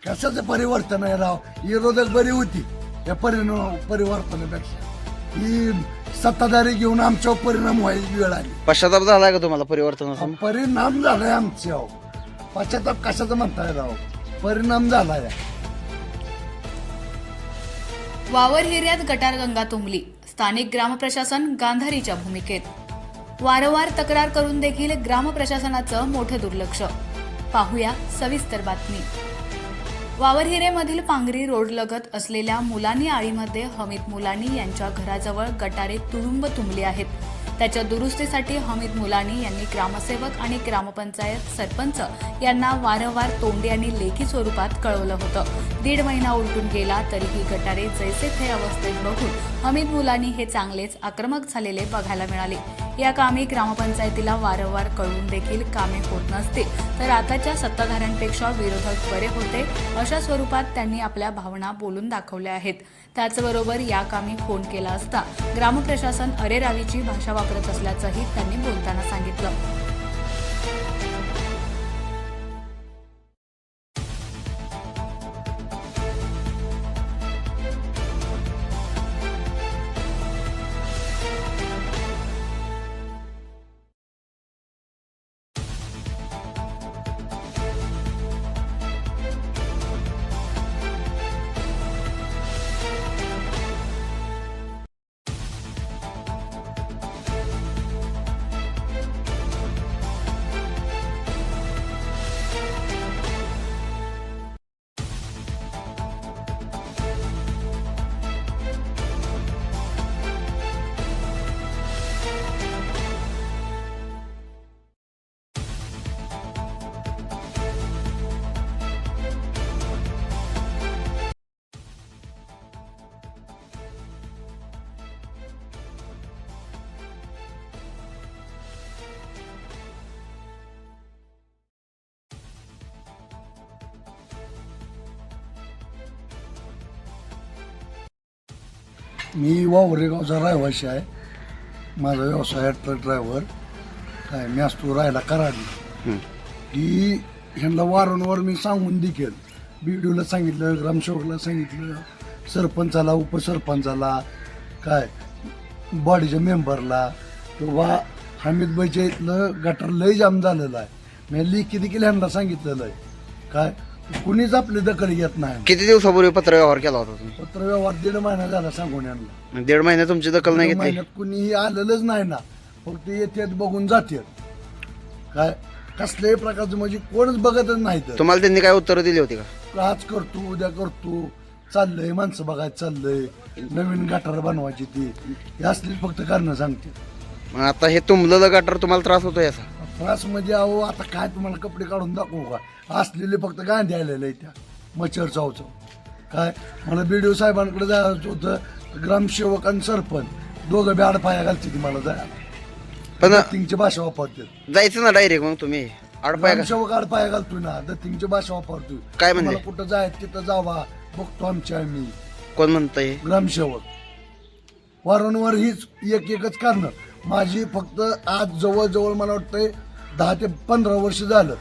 कशाचं परिवर्तन आहे राव? विरोधक बरी होती या परिवर्तनापेक्षा ही सत्ताधारी घेऊन आमच्यावर परिणाम व्हायची वेळ आली. पश्चाताप झालाय का तुम्हाला परिवर्तनाचा? परिणाम झालाय आमच्यावर. पश्चाताप कशाचं म्हणताय राव? परिणाम झालाय. वावर हिऱ्यात गटारगंगा तुंबली. स्थानिक ग्रामप्रशासन गांधारीच्या भूमिकेत. वारंवार तक्रार करून देखील ग्रामप्रशासनाचं मोठं दुर्लक्ष. पाहूया सविस्तर बातमी. वावरहिरेमधील पांगरी रोडलगत असलेल्या मुलानी आळीमध्ये हमीद मुलानी यांच्या घराजवळ गटारे तुडुंब तुंबली आहेत. त्याच्या दुरुस्तीसाठी हमीद मुलानी यांनी ग्रामसेवक आणि ग्रामपंचायत सरपंच यांना वारंवार तोंडी आणि लेखी स्वरूपात कळवलं होतं. 1.5 महिना उलटून गेला तरीही गटारे जैसे थे अवस्थेत बघून हमीद मुलानी हे चांगलेच आक्रमक झालेले बघायला मिळाले. या कामी ग्रामपंचायतीला वारंवार कळवून देखील कामे होत नसतील तर आताच्या सत्ताधाऱ्यांपेक्षा विरोधक बरे होते अशा स्वरूपात त्यांनी आपल्या भावना बोलून दाखवल्या आहेत. त्याचबरोबर या कामी फोन केला असता ग्रामप्रशासन अरेरावीची भाषा वापरत असल्याचंही त्यांनी बोलताना सांगितलं. मी वावरेगावचा रहिवासी आहे. माझा व्यवसाय ट्रक ड्रायव्हर. काय मी असतो राहायला कराडी. ही ह्यांना वारंवार मी सांगून देखील बीडीओला सांगितलं, ग्रामसेवकला सांगितलं, सरपंचाला, उपसरपंचाला, काय बॉडीच्या मेंबरला किंवा हमीदबाईच्या इथलं गटर लय जाम झालेलं आहे. मी लिखी देखील ह्यांना सांगितलेलं आहे. काय कुणीच आपली दखल घेत नाही. किती दिवसापूर्वी पत्रव्यवहार केला होता तुम्ही? पत्रव्यवहार 1.5 महिना झाला सांगून यांना. 1.5 महिन्यात तुमची दखल नाही घेतली? महिन्यात कुणीही आलेलंच नाही ना. फक्त येतात बघून जातात. काय कसल्याही प्रकारचं म्हणजे कोणच बघतच नाही. तर तुम्हाला त्यांनी काय उत्तर दिली होती का? आज करतो उद्या करतो चाललंय, माणसं बघायचं चाललंय, नवीन गटार बनवायची ती हे असली फक्त कारण सांगते. मग आता हे तुंबलेलं गटार तुम्हाला त्रास होतो याचा? त्रास म्हणजे अहो आता काय तुम्हाला कपडे काढून दाखवू का? असलेले फक्त गांधी आलेले त्या मच्छर चावचं. काय मला बीडीओ साहेबांकडे जायचं होतं. ग्रामसेवक आणि सरपंच दोघं बी आडपाया घालते ती मला जायला. पण दत्तिंगची भाषा वापरते. जायचं ना डायरेक्ट मग तुम्ही आडपाय का? ग्रामसेवक आडपाया घालतोय ना, दत्तिंगची भाषा वापरतोय. काय म्हणजे? मला कुठं जायचं तिथं जावा बघतो आमच्या आम्ही. कोण म्हणतंय? ग्रामसेवक. वारंवार हीच एकच कारण. माझी फक्त आज जवळजवळ मला वाटतंय 10 ते 15 वर्ष झालं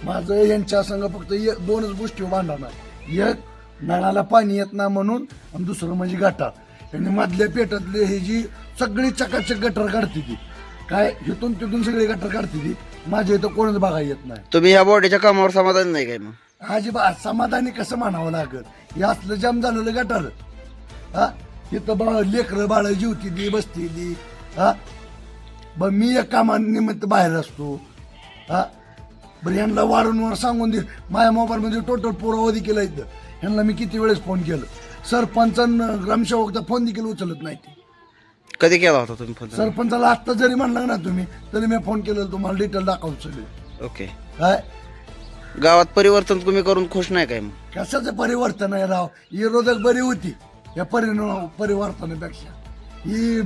माझं यांच्या संग फक्त 2च गोष्टी भांडणार. एक नळाला पाणी येत ना म्हणून आणि दुसरं म्हणजे गटार. त्यांनी मधल्या पेटातले ही जी सगळी चकाचक गटर काढते ती. काय इथून तिथून सगळी गटर काढते ती. माझ्या इथं कोणच बघायला येत नाही. तुम्ही ह्या बॉडीच्या कामावर समाधान नाही काय? मग अजिबात समाधानी कसं म्हणावं लागत? हे असलं जाम झालेलं गटार. हा इथं लेकरं बाळ जीवती दी बसती दी. हा मी एक कामानिमित्त बाहेर असतो. हा बरं ह्यांना वारंवार सांगून दे. माझ्या मोबाईलमध्ये टोटल पुरावा देखील इथं. ह्यांना मी किती वेळेस फोन केलं. सरपंचांना ग्रामसेवकचा फोन देखील उचलत नाही. कधी केला होता तुम्ही फोन? सरपंचाला आत्ता जरी म्हणलं ना तुम्ही तरी मी फोन केलेला तुम्हाला डिटेल दाखवतो सगळे. ओके. काय गावात परिवर्तन तुम्ही करून खुश नाही काय? मग कशाचं परिवर्तन आहे राव? विरोधक बरी होती या परिवर्तनापेक्षा ही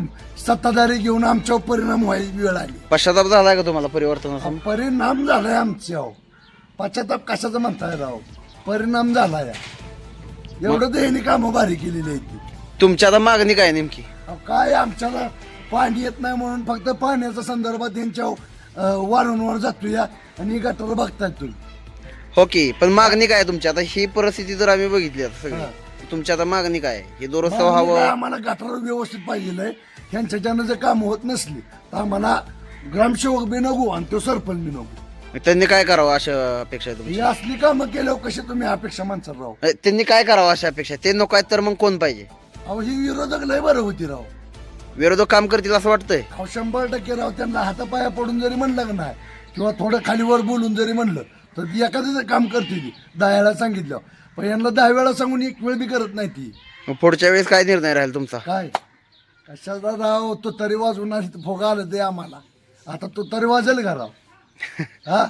सत्ताधारी घेऊन आमच्यावर परिणाम व्हायची वेळ आली. पश्चाताप झालाय का तुम्हाला परिवर्तनाचा? परिणाम झालाय आमच्यावर. पश्चाताप कशाचं म्हणताय राव? परिणाम झालाय. एवढं तर ह्यांनी कामं भारी केलेली आहेत. तुमची आता मागणी काय नेमकी? काय आमच्याला पाणी येत नाही म्हणून फक्त पाण्याच्या संदर्भात यांच्या वारंवार जातो या आणि गटर बघतायत तुम्ही. हो की, पण मागणी काय आहे तुमची आता? ही परिस्थिती जर आम्ही बघितली आता हा. सगळी, तुमची आता मागणी काय आहे? हे दुरुस्त मागणी काय, व्हावं. आम्हाला गटार व्यवस्थित पाहिजे आहे. ह्यांच्याच्यानं जर काम होत नसली तर आम्हाला ग्रामसेवक बी नको आणि तो सरपंच बी नको. त्यांनी काय करावं अशा अपेक्षा आहे ही तुमची? असली कामं केल्यावर कशी तुम्ही अपेक्षा माणसाला राहू? त्यांनी काय करावं अशा अपेक्षा? ते नको आहेत तर मग कोण पाहिजे? अहो ही विरोधक लय बरं होती राव. विरोधक काम करतील असं वाटतंय? अहो 100% राव. त्यांना हातापाया पडून जरी म्हणलं का नाही किंवा थोडं खालीवर बोलून जरी म्हणलं तर ती एखादं काम करते ती 10 वेळा सांगितलं. पण यांना 10 वेळा सांगून एक वेळ बी करत नाही ती. मग पुढच्या वेळेस काय निर्णय राहील तुमचा? काय कशाचा राव? तो तरी वाजवून आली तर फोगा आलं ते आम्हाला. आता तो तरी वाजेल का राव? हा